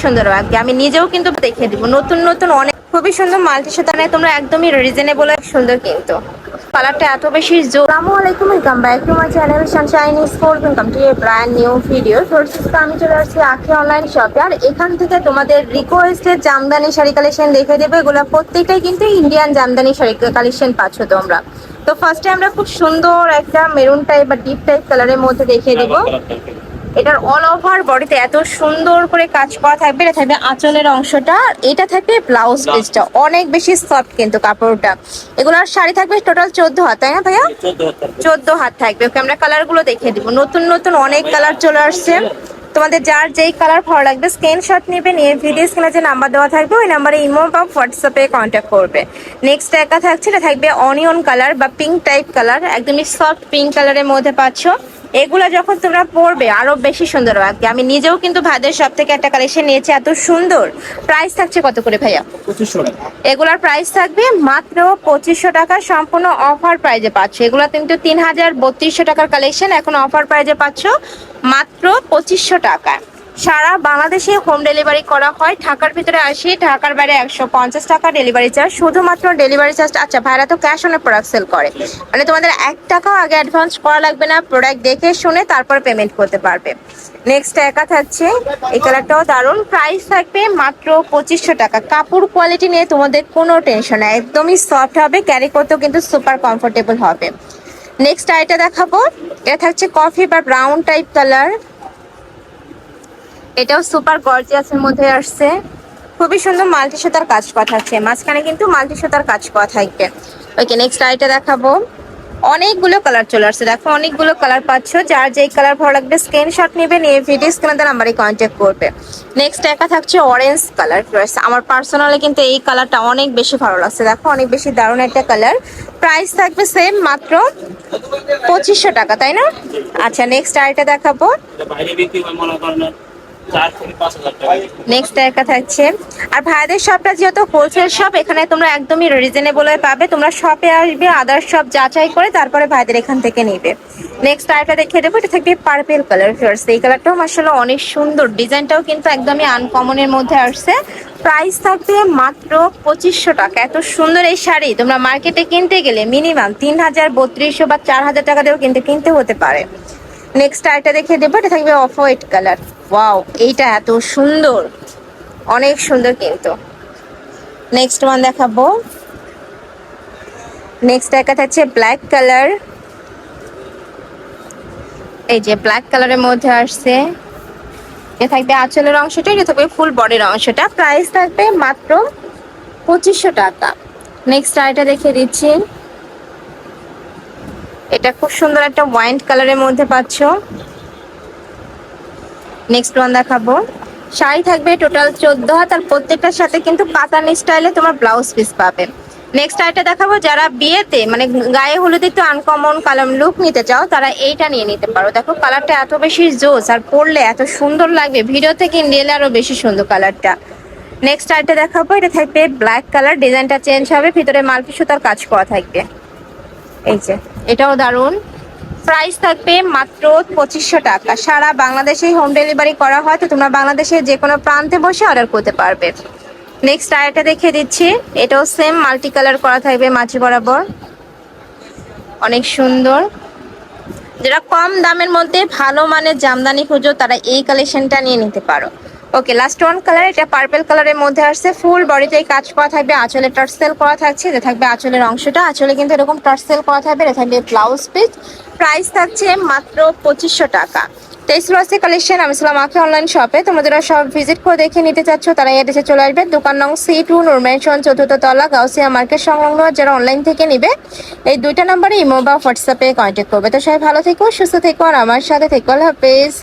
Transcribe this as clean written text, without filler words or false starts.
সুন্দর লাগবে। আমি নিজেও কিন্তু দেখে দিব, নতুন নতুন অনেক খুবই সুন্দর মাল্টি সুতা নেই তোমরা একদমই রিজনেবল সুন্দর কিন্তু কালারটা এত বেশি জোর। আসসালামু আলাইকুম, welcome back to my channel Sunshine Sport. Welcome to a brand new video. সোর্সেসটা আমি চলে আসছি আখি অনলাইন শপে, আর এখান থেকে তোমাদের রিকোয়েস্টেড জামদানি শাড়ি কালেকশন দেখে দেবে। এগুলো প্রত্যেকটাই কিন্তু ইন্ডিয়ান জামদানি শাড়ি কালেকশন পাচ্ছ তোমরা। তো ফার্স্টে আমরা খুব সুন্দর একটা মেরুন টাইপ বা ডিপ টাইপ কালারের মধ্যে দেখিয়ে দেবো। এটার অল ওভার বডিতে এত সুন্দর করে কাজ করা থাকবে। এটা থাকবে আঁচলের অংশটা, এটা থাকবে ব্লাউজ পিসটা, অনেক বেশি সফট কিন্তু কাপড়টা। এগুলোর শাড়ি থাকবে টোটাল 14 হাত, তাই না ভাইয়া? 14 হাত থাকবে। ওকে, আমরা কালার গুলো দেখিয়ে দিব। নতুন নতুন অনেক কালার চলে আসছে। তোমাদের যার যেই কালার ভালো লাগবে স্ক্রিনশট নেবে, নিয়ে ভিডিও স্ক্রিনে যে নাম্বার দেওয়া থাকবে ওই নাম্বারে ইমো বা হোয়াটসঅ্যাপে কন্ট্যাক্ট করবে। নেক্সট একা থাকছে, এটা থাকবে অনিয়ন কালার বা পিঙ্ক টাইপ কালার, একদমই সফট পিঙ্ক কালারের মধ্যে পাচ্ছ। এগুলা যখন তোমরা পরবে আরো বেশি সুন্দর লাগবে। আমি নিজেও কিন্তু ভাইদের সব থেকে একটা কালেকশন নিয়েছি, এত সুন্দর। প্রাইস থাকছে কত করে ভাইয়া? 2500 টাকা। এগুলার প্রাইস থাকবে মাত্র 2500 টাকা, সম্পূর্ণ অফার প্রাইজে পাচ্ছ। এগুলা কিন্তু 3032 টাকার কালেকশন, এখন অফার প্রাইজে পাচ্ছ মাত্র 2500 টাকা। সারা বাংলাদেশে হোম ডেলিভারি করা হয়। ঢাকার ভিতরে 80, ঢাকার বাইরে 150 টাকা ডেলিভারি চার্জ, শুধুমাত্র ডেলিভারি চার্জ। আচ্ছা, ভাইরা তো ক্যাশ অনে প্রোডাক্ট সেল করে, মানে তোমাদের 1 টাকাও আগে অ্যাডভান্স করা লাগবে না, প্রোডাক্ট দেখে শুনে তারপর পেমেন্ট করতে পারবে। নেক্সট একা থাকছে, এই কালারটাও দারুণ। প্রাইস থাকবে মাত্র 2500 টাকা। কাপড় কোয়ালিটি নিয়ে তোমাদের কোনো টেনশন নেই, একদমই সফট হবে, ক্যারি করতেও কিন্তু সুপার কমফোর্টেবল হবে। নেক্সট আইটা দেখাবো, এটা থাকছে কফি বা ব্রাউন টাইপ কালার। এটাও সুপার গর্জিয়াসের মধ্যে আসছে, খুবই সুন্দর মাল্টি সুতার কাজ করা থাকছে, মাঝখানে কিন্তু মাল্টি সুতার কাজ করা থাকবে। ওকে, নেক্সট আইটা দেখাবো। অনেকগুলো কালার চলে আসছে, দেখো অনেকগুলো কালার পাচ্ছ। যার যেই কালার ভালো লাগবে স্ক্রিনশট নেবে, নিয়ে ভিডিও স্ক্রিনে নাম্বারে কন্ট্যাক্ট করবে। নেক্সট একা থাকছে অরেঞ্জ কালার। আমার পার্সোনালি কিন্তু এই কালারটা অনেক বেশি ভালো লাগছে, দেখো অনেক বেশি দারুণ একটা কালার। প্রাইস থাকবে সেম, মাত্র 2500 টাকা, তাই না? আচ্ছা, নেক্সট আইটা দেখাবো। নেক্সট একা থাকছে, আর ভাইদের শপটা যেহেতু হোলসেল শপ, এখানে তোমরা একদমই রিজনেবল পাবে। তোমরা শপে আসবে, আদার শপ যাচাই করে তারপরে ভাইদের এখান থেকে নিবে। নেক্সট আইটা দেখিয়ে দেবো, এটা থাকবে পার্পেল কালার। এই কালারটাও মাশাআল্লাহ অনেক সুন্দর, ডিজাইনটাও কিন্তু একদমই আনকমনের মধ্যে আসছে। প্রাইস থাকবে মাত্র 2500 টাকা। এত সুন্দর এই শাড়ি তোমরা মার্কেটে কিনতে গেলে মিনিমাম 3200 বা 4000 টাকা দিয়েও কিন্তু কিনতে হতে পারে। নেক্সট আইটা দেখিয়ে দেবো, এটা থাকবে অফ হোয়াইট কালার। ওয়াও, এইটা এত সুন্দর, অনেক সুন্দর কিন্তু। নেক্সট ওয়ান দেখাবো। নেক্সট একটা থাকছে ব্ল্যাক কালার। এই যে ব্ল্যাক কালারের মধ্যে আসছে, এটা থাকবে আঁচলের অংশটা, এটা থাকবে ফুল বডির অংশটা। প্রাইস থাকবে মাত্র 2500 টাকা। নেক্সট আইটা দেখিয়ে দিচ্ছি, এটা খুব সুন্দর একটা ওয়াইন কালারের মধ্যে পাচ্ছ। নেক্সট ওয়ান দেখাবো, শাড়ি থাকবে টোটাল 14 হাত, আর প্রত্যেকটার সাথে কিন্তু পাতান স্টাইলে তোমার ব্লাউজ পিস পাবে। নেক্সট আইটা দেখাবো, যারা বিয়েতে মানে গায়ে হলুদে একটু আনকমন কালার লুক নিতে চাও তারা এইটা নিয়ে নিতে পারো। দেখো কালারটা এত বেশি জোস, আর পরলে এত সুন্দর লাগবে, ভিডিও থেকে রিয়েলে আরো বেশি সুন্দর কালারটা। নেক্সট আইটা দেখাবো, এটা থাকবে ব্ল্যাক কালার, ডিজাইনটা চেঞ্জ হবে, ভিতরে মাল্টি সুতার কাজ করা থাকবে। এই যে এটাও দারুণ। প্রাইস থাকবে মাত্র 2500 টাকা। সারা বাংলাদেশে হোম ডেলিভারি করা হয়, তো তোমরা বাংলাদেশের যে কোনো প্রান্তে বসে অর্ডার করতে পারবে। নেক্সট আরেকটা দেখিয়ে দিচ্ছি, এটাও সেম মাল্টি কালার করা থাকবে মাঝে বরাবর, অনেক সুন্দর। যারা কম দামের মধ্যে ভালো মানের জামদানি খুঁজো তারা এই কালেকশনটা নিয়ে নিতে পারো। ওকে, লাস্ট ওয়ান কালার, এটা পার্পল কালারের মধ্যে আসছে, ফুল বডিতে কাজ করা থাকবে, আঁচলে টার্সেল করা থাকছে, যে থাকবে আঁচলের অংশটা, আঁচলে কিন্তু এরকম টার্সেল করা থাকবে, এটা থাকবে ব্লাউজ পিস। প্রাইস থাকছে মাত্র 2500 টাকা। Text collection. আমি ছিলাম আখি অনলাইন শপে, তোমরা যারা সব ভিজিট করে দেখে নিতে চাচ্ছ তারা এড্রেসে চলে আসবে। দোকান নং C2, নূর ম্যানশন, 4th তলা, গাউসিয়া মার্কেট সংলগ্ন। যারা অনলাইন থেকে নিবে এই দুইটা নাম্বারে ইমো বা হোয়াটসঅ্যাপে কন্ট্যাক্ট করবে। তো সবাই ভালো থেকো, সুস্থ থেকো, আর আমার সাথে থেকো। আল্লাহ হাফেজ।